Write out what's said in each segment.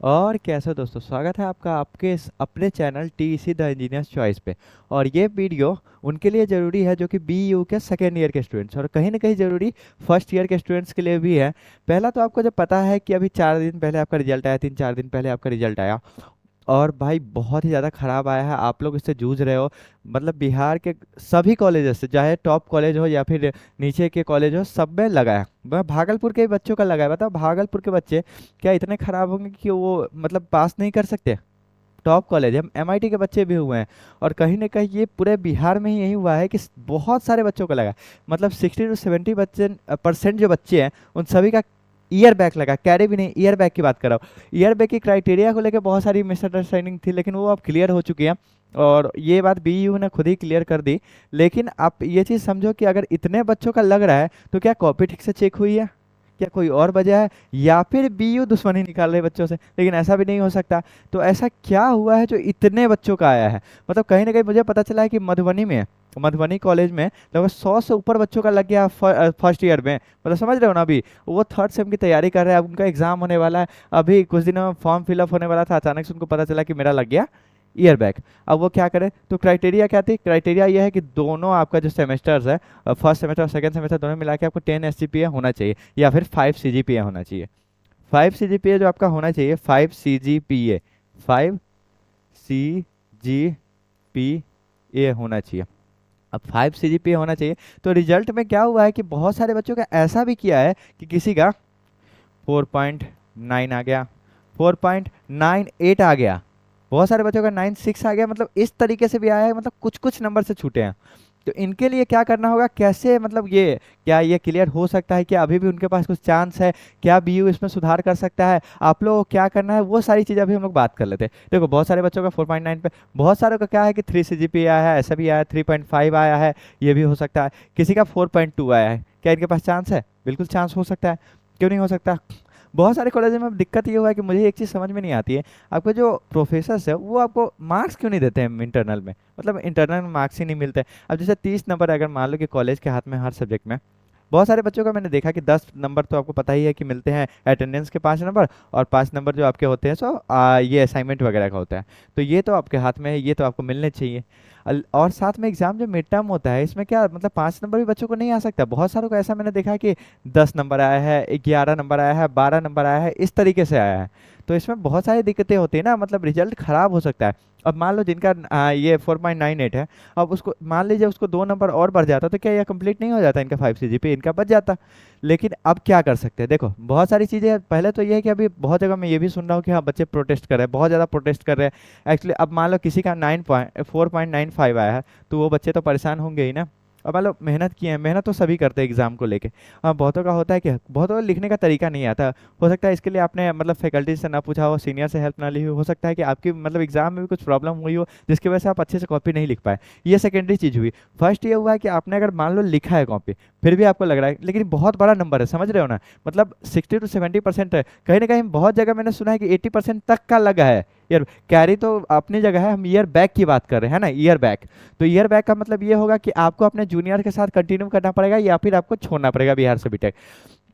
और कैसे हो दोस्तों, स्वागत है आपका आपके अपने channel TEC the engineers choice पे। और ये वीडियो उनके लिए ज़रूरी है जो कि बीयू के सेकेंड ईयर के स्टूडेंट्स, और कहीं ना कहीं ज़रूरी फर्स्ट ईयर के स्टूडेंट्स के लिए भी है। पहला तो आपको जब पता है कि अभी 4 दिन पहले आपका रिजल्ट आया, 3-4 दिन पहले आपका रिजल्ट आया, और भाई बहुत ही ज़्यादा ख़राब आया है। आप लोग इससे जूझ रहे हो। मतलब बिहार के सभी कॉलेजेस से, चाहे टॉप कॉलेज हो या फिर नीचे के कॉलेज हो, सब में लगा है। भागलपुर के बच्चों का लगा है। बताओ भागलपुर के बच्चे क्या इतने ख़राब होंगे कि वो मतलब पास नहीं कर सकते? टॉप कॉलेज हम एमआईटी के बच्चे भी हुए हैं। और कहीं ना कहीं ये पूरे बिहार में ही यही हुआ है कि बहुत सारे बच्चों को लगा। मतलब 60 to 70% जो बच्चे हैं उन सभी का ईयर बैक लगा। कैरी भी नहीं, ईयर बैक की बात कर रहा हूँ। ईयर बैक की क्राइटेरिया को लेकर बहुत सारी मिसअंडरस्टैंडिंग थी, लेकिन वो अब क्लियर हो चुकी है। और ये बात बीयू ने खुद ही क्लियर कर दी। लेकिन आप ये चीज़ समझो कि अगर इतने बच्चों का लग रहा है तो क्या कॉपी ठीक से चेक हुई है? क्या कोई और वजह है? या फिर बीयू दुश्मनी निकाल रहे बच्चों से? लेकिन ऐसा भी नहीं हो सकता। तो ऐसा क्या हुआ है जो इतने बच्चों का आया है? मतलब कहीं ना कहीं मुझे पता चला है कि मधुबनी कॉलेज में लगभग 100 से ऊपर बच्चों का लग गया फर्स्ट ईयर में। मतलब समझ रहे हो ना? अभी वो थर्ड सेम की तैयारी कर रहे हैं, अब उनका एग्जाम होने वाला है। अभी कुछ दिनों में फॉर्म फिलअप होने वाला था, अचानक से उनको पता चला कि मेरा लग गया ईयर बैक। अब वो क्या करे? तो क्राइटेरिया क्या थी? क्राइटेरिया ये है कि दोनों आपका जो सेमेस्टर्स है, फर्स्ट सेमेस्टर और सेकंड सेमेस्टर दोनों मिला के आपको 10 एसजीपीए होना चाहिए, या फिर 5 सीजीपीए होना चाहिए। 5 सीजीपीए जो आपका होना चाहिए, 5 सीजीपीए, 5 सीजीपीए होना चाहिए। अब 5 सीजीपीए होना चाहिए। तो रिजल्ट में क्या हुआ है कि बहुत सारे बच्चों का ऐसा भी किया है कि किसी का 4.9 आ गया, 4.98 आ गया, बहुत सारे बच्चों का 9.6 आ गया। मतलब इस तरीके से भी आया है, मतलब कुछ कुछ नंबर से छूटे हैं। तो इनके लिए क्या करना होगा, कैसे मतलब ये क्या ये क्लियर हो सकता है? क्या अभी भी उनके पास कुछ चांस है? क्या बीयू इसमें सुधार कर सकता है? आप लोगों को क्या करना है, वो सारी चीज़ें अभी हम लोग बात कर लेते हैं। देखो बहुत सारे बच्चों का 4.9 पे, बहुत सारों का क्या है कि 3 सीजीपीए आया है, ऐसा भी आया है 3.5 आया है, ये भी हो सकता है। किसी का 4.2 आया है। क्या इनके पास चांस है? बिल्कुल चांस हो सकता है, क्यों नहीं हो सकता। बहुत सारे कॉलेज में अब दिक्कत ये हुआ है कि मुझे एक चीज़ समझ में नहीं आती है, आपके जो प्रोफेसर्स है वो आपको मार्क्स क्यों नहीं देते हैं इंटरनल में? मतलब इंटरनल में मार्क्स ही नहीं मिलते। अब जैसे 30 नंबर अगर मान लो कि कॉलेज के हाथ में हर सब्जेक्ट में, बहुत सारे बच्चों का मैंने देखा कि 10 नंबर तो आपको पता ही है कि मिलते हैं अटेंडेंस के 5 नंबर, और 5 नंबर जो आपके होते हैं सो ये असाइनमेंट वगैरह का होता है। तो ये तो आपके हाथ में है, ये तो आपको मिलने चाहिए। और साथ में एग्जाम जो मिड टर्म होता है, इसमें क्या मतलब 5 नंबर भी बच्चों को नहीं आ सकता। बहुत सारों को ऐसा मैंने देखा है कि 10 नंबर आया है, 11 नंबर आया है, 12 नंबर आया है, इस तरीके से आया है। तो इसमें बहुत सारी दिक्कतें होती है ना, मतलब रिजल्ट खराब हो सकता है। अब मान लो जिनका ये 4.98 है, अब उसको मान लीजिए उसको 2 नंबर और बढ़ जाता तो क्या ये कंप्लीट नहीं हो जाता? इनका 5 सीजीपी इनका बच जाता। लेकिन अब क्या कर सकते हैं? देखो बहुत सारी चीज़ें हैं। पहले तो ये है कि अभी बहुत जगह मैं ये भी सुन रहा हूँ कि हाँ बच्चे प्रोटेस्ट कर रहे हैं, बहुत ज़्यादा प्रोटेस्ट कर रहे हैं एक्चुअली। अब मान लो किसी का 4.95 आया है, तो वो बच्चे तो परेशान होंगे ही ना। अब मान लो मेहनत किए हैं, मेहनत तो सभी करते हैं एग्जाम को लेके। हाँ बहुतों का होता है कि बहुतों को लिखने का तरीका नहीं आता। हो सकता है इसके लिए आपने मतलब फैकल्टी से ना पूछा हो, सीनियर से हेल्प ना ली हो सकता है कि आपकी मतलब एग्जाम में भी कुछ प्रॉब्लम हुई हो जिसकी वजह से आप अच्छे से कॉपी नहीं लिख पाए। ये सेकेंडरी चीज़ हुई। फर्स्ट ये हुआ है कि आपने अगर मान लो लिखा है कॉपी, फिर भी आपको लग रहा है, लेकिन बहुत बड़ा नंबर है, समझ रहे हो ना? मतलब 60 to 70% है। कहीं ना कहीं बहुत जगह मैंने सुना है कि 80% तक का लगा है। यार कैरी तो अपनी जगह है, हम ईयर बैक की बात कर रहे हैं ना, ईयर बैक। तो ईयर बैक का मतलब ये होगा कि आपको अपने जूनियर के साथ कंटिन्यू करना पड़ेगा या फिर आपको छोड़ना पड़ेगा बिहार से बीटेक।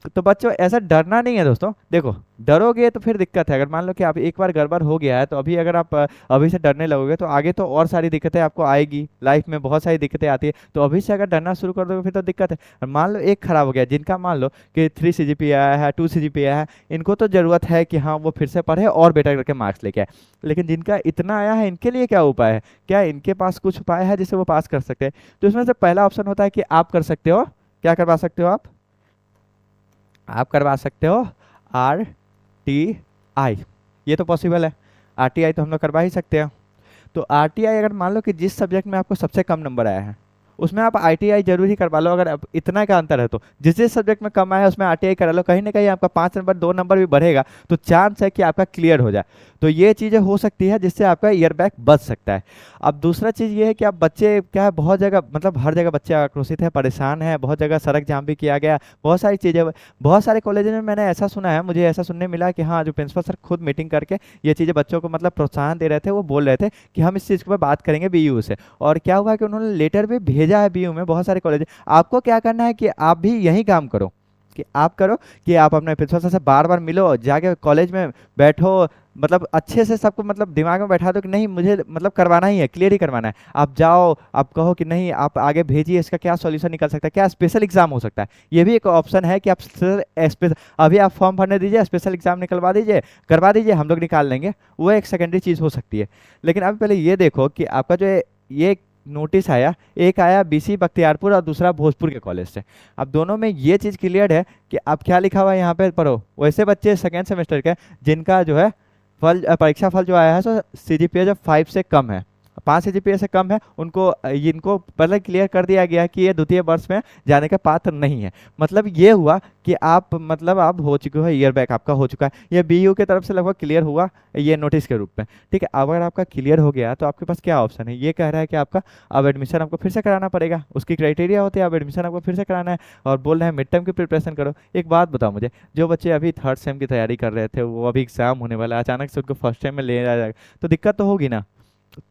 तो बच्चों ऐसा डरना नहीं है दोस्तों। देखो डरोगे तो फिर दिक्कत है। अगर मान लो कि आप एक बार गड़बड़ हो गया है, तो अभी अगर आप अभी से डरने लगोगे तो आगे तो और सारी दिक्कतें आपको आएगी। लाइफ में बहुत सारी दिक्कतें आती है, तो अभी से अगर डरना शुरू कर दोगे फिर तो दिक्कत है। और मान लो एक खराब हो गया, जिनका मान लो कि 3 सीजीपी आया है, 2 सीजीपी आया है, इनको तो जरूरत है कि हाँ वो फिर से पढ़े और बेटर करके मार्क्स लेके आए। लेकिन जिनका इतना आया है, इनके लिए क्या उपाय है? क्या इनके पास कुछ उपाय है जिससे वो पास कर सकते हैं? तो इसमें से पहला ऑप्शन होता है कि आप कर सकते हो। क्या करवा सकते हो आप करवा सकते हो RTI। ये तो पॉसिबल है, RTI तो हम लोग करवा ही सकते हैं। तो RTI अगर मान लो कि जिस सब्जेक्ट में आपको सबसे कम नंबर आया है, उसमें आप ITI जरूर ही करवा लो। अगर अब इतना का अंतर है तो जिस जिस सब्जेक्ट में कम आया है उसमें RTI करा लो। कहीं ना कहीं आपका 5 नंबर 2 नंबर भी बढ़ेगा, तो चांस है कि आपका क्लियर हो जाए। तो ये चीज़ें हो सकती है जिससे आपका ईयर बैक बच सकता है। अब दूसरा चीज़ ये है कि आप बच्चे क्या है, बहुत जगह मतलब हर जगह बच्चे आक्रोशित है, परेशान है, बहुत जगह सड़क जाम भी किया गया, बहुत सारी चीज़ें। बहुत सारे कॉलेज में मैंने ऐसा सुना है, मुझे ऐसा सुनने मिला कि हाँ जो प्रिंसिपल सर खुद मीटिंग करके ये चीज़ें बच्चों को मतलब प्रोत्साहन दे रहे थे, वो बोल रहे थे कि हम इस चीज़ पर बात करेंगे बीयू से। और क्या हुआ कि उन्होंने लेटर भी भेजा है बीयू में, बहुत सारे कॉलेज। आपको क्या करना है कि आप भी यही काम करो कि आप करो कि आप अपने प्रिंसिपल सर से बार बार मिलो, जाके कॉलेज में बैठो, मतलब अच्छे से सबको मतलब दिमाग में बैठा दो कि नहीं मुझे मतलब करवाना ही है, क्लियर ही करवाना है। आप जाओ, आप कहो कि नहीं आप आगे भेजिए, इसका क्या सॉल्यूशन निकल सकता है, क्या स्पेशल एग्जाम हो सकता है। ये भी एक ऑप्शन है कि आप अभी आप फॉर्म भरने दीजिए, स्पेशल एग्जाम निकलवा दीजिए, करवा दीजिए, हम लोग निकाल लेंगे। वो एक सेकेंडरी चीज़ हो सकती है। लेकिन अब पहले ये देखो कि आपका जो ये नोटिस आया, एक आया बीसी बख्तियारपुर और दूसरा भोजपुर के कॉलेज से। अब दोनों में ये चीज़ क्लियर है कि अब क्या लिखा हुआ है यहाँ पे पढ़ो। वैसे बच्चे सेकेंड सेमेस्टर के जिनका जो है परीक्षा फल जो आया है सो सीजीपीए जब 5 से कम है, 5 सीजीपीए से कम है, उनको इनको पहले क्लियर कर दिया गया है कि ये द्वितीय वर्ष में जाने का पात्र नहीं है। मतलब ये हुआ कि आप मतलब आप हो चुके हो, ईयर बैक आपका हो चुका है, ये बीयू की तरफ से लगभग क्लियर हुआ ये नोटिस के रूप में। ठीक है, अगर आपका क्लियर हो गया तो आपके पास क्या ऑप्शन है, ये कह रहा है कि आपका अब एडमिशन आपको फिर से कराना पड़ेगा। उसकी क्राइटेरिया होती है, अब एडमिशन आपको फिर से कराना है और बोल रहे हैं मिड टर्म की प्रिपरेशन करो। एक बात बताओ मुझे, जो बच्चे अभी थर्ड सेम की तैयारी कर रहे थे, वो अभी एग्जाम होने वाला है, अचानक से उनको फर्स्ट टाइम में ले जाएगा तो दिक्कत तो होगी ना।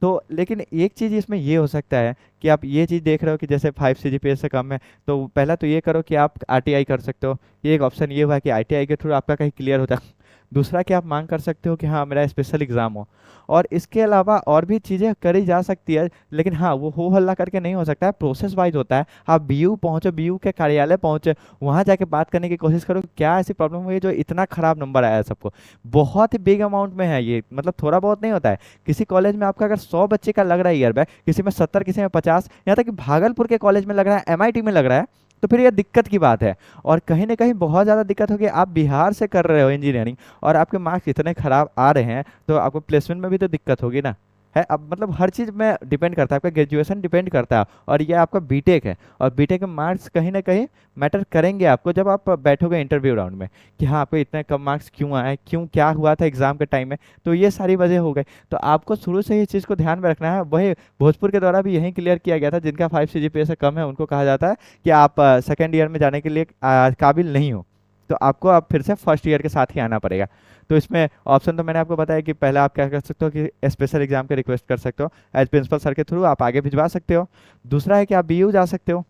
तो लेकिन एक चीज़ इसमें ये हो सकता है कि आप ये चीज़ देख रहे हो कि जैसे 5 सीजीपीए से कम है, तो पहला तो ये करो कि आप आरटीआई कर सकते हो। ये एक ऑप्शन ये हुआ कि आईटीआई के थ्रू आपका कहीं क्लियर होता है। दूसरा कि आप मांग कर सकते हो कि हाँ मेरा स्पेशल एग्ज़ाम हो। और इसके अलावा और भी चीज़ें करी जा सकती है, लेकिन हाँ वो हो हल्ला करके नहीं हो सकता है, प्रोसेस वाइज होता है। आप बीयू पहुँचो, बीयू के कार्यालय पहुँचे, वहाँ जाके बात करने की कोशिश करो कि क्या ऐसी प्रॉब्लम हुई है जो इतना खराब नंबर आया है सबको। बहुत ही बिग अमाउंट में है ये, मतलब थोड़ा बहुत नहीं होता है। किसी कॉलेज में आपका अगर 100 बच्चे का लग रहा है ईयर बैक, किसी में 70, किसी में 50, यहाँ तक कि भागलपुर के कॉलेज में लग रहा है, एमआईटी में लग रहा है, तो फिर ये दिक्कत की बात है। और कहीं ना कहीं बहुत ज़्यादा दिक्कत होगी, आप बिहार से कर रहे हो इंजीनियरिंग और आपके मार्क्स इतने खराब आ रहे हैं, तो आपको प्लेसमेंट में भी तो दिक्कत होगी ना। है अब मतलब हर चीज़ में डिपेंड करता है, आपका ग्रेजुएशन डिपेंड करता है, और ये आपका बीटेक है, और बीटेक के मार्क्स कहीं ना कहीं मैटर करेंगे आपको जब आप बैठोगे इंटरव्यू राउंड में कि हाँ आपको इतने कम मार्क्स क्यों आए, क्यों क्या हुआ था एग्जाम के टाइम में। तो ये सारी वजह हो गई, तो आपको शुरू से ही इस चीज़ को ध्यान में रखना है। वही भोजपुर के द्वारा भी यही क्लियर किया गया था, जिनका 5 सीजीपीए से कम है उनको कहा जाता है कि आप सेकेंड ईयर में जाने के लिए काबिल नहीं हो, तो आपको अब फिर से फर्स्ट ईयर के साथ ही आना पड़ेगा। तो इसमें ऑप्शन तो मैंने आपको बताया कि पहला आप क्या कर सकते हो कि स्पेशल एग्जाम के रिक्वेस्ट कर सकते हो, एज प्रिंसिपल सर के थ्रू आप आगे भिजवा सकते हो। दूसरा है कि आप बीयू जा सकते हो,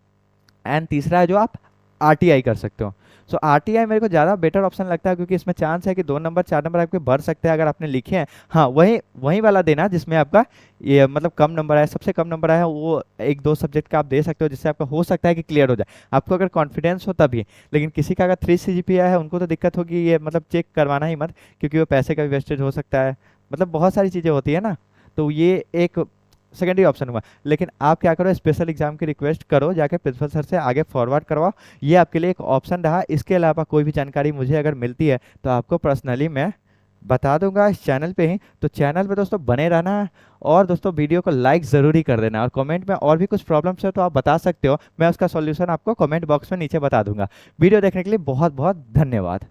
एंड तीसरा है जो आप आरटीआई कर सकते हो। सो आरटीआई मेरे को ज़्यादा बेटर ऑप्शन लगता है, क्योंकि इसमें चांस है कि 2 नंबर 4 नंबर आपके बढ़ सकते हैं अगर आपने लिखे हैं। हाँ वही वही वाला देना जिसमें आपका ये मतलब कम नंबर आया, सबसे कम नंबर आया है, वो 1-2 सब्जेक्ट का आप दे सकते हो, जिससे आपका हो सकता है कि क्लियर हो जाए, आपको अगर कॉन्फिडेंस हो तभी। लेकिन किसी का अगर 3 सीजीपीए है उनको तो दिक्कत होगी, ये मतलब चेक करवाना ही मत, क्योंकि वो पैसे का भी वेस्टेज हो सकता है, मतलब बहुत सारी चीज़ें होती है ना। तो ये एक सेकेंडरी ऑप्शन हुआ। लेकिन आप क्या करो, स्पेशल एग्जाम की रिक्वेस्ट करो, जाके प्रिंसिपल सर से आगे फॉरवर्ड करवाओ, ये आपके लिए एक ऑप्शन रहा। इसके अलावा कोई भी जानकारी मुझे अगर मिलती है तो आपको पर्सनली मैं बता दूंगा इस चैनल पे ही। तो चैनल पे दोस्तों बने रहना है, और दोस्तों वीडियो को लाइक ज़रूरी कर देना, और कमेंट में और भी कुछ प्रॉब्लम्स है तो आप बता सकते हो, मैं उसका सॉल्यूशन आपको कमेंट बॉक्स में नीचे बता दूंगा। वीडियो देखने के लिए बहुत बहुत धन्यवाद।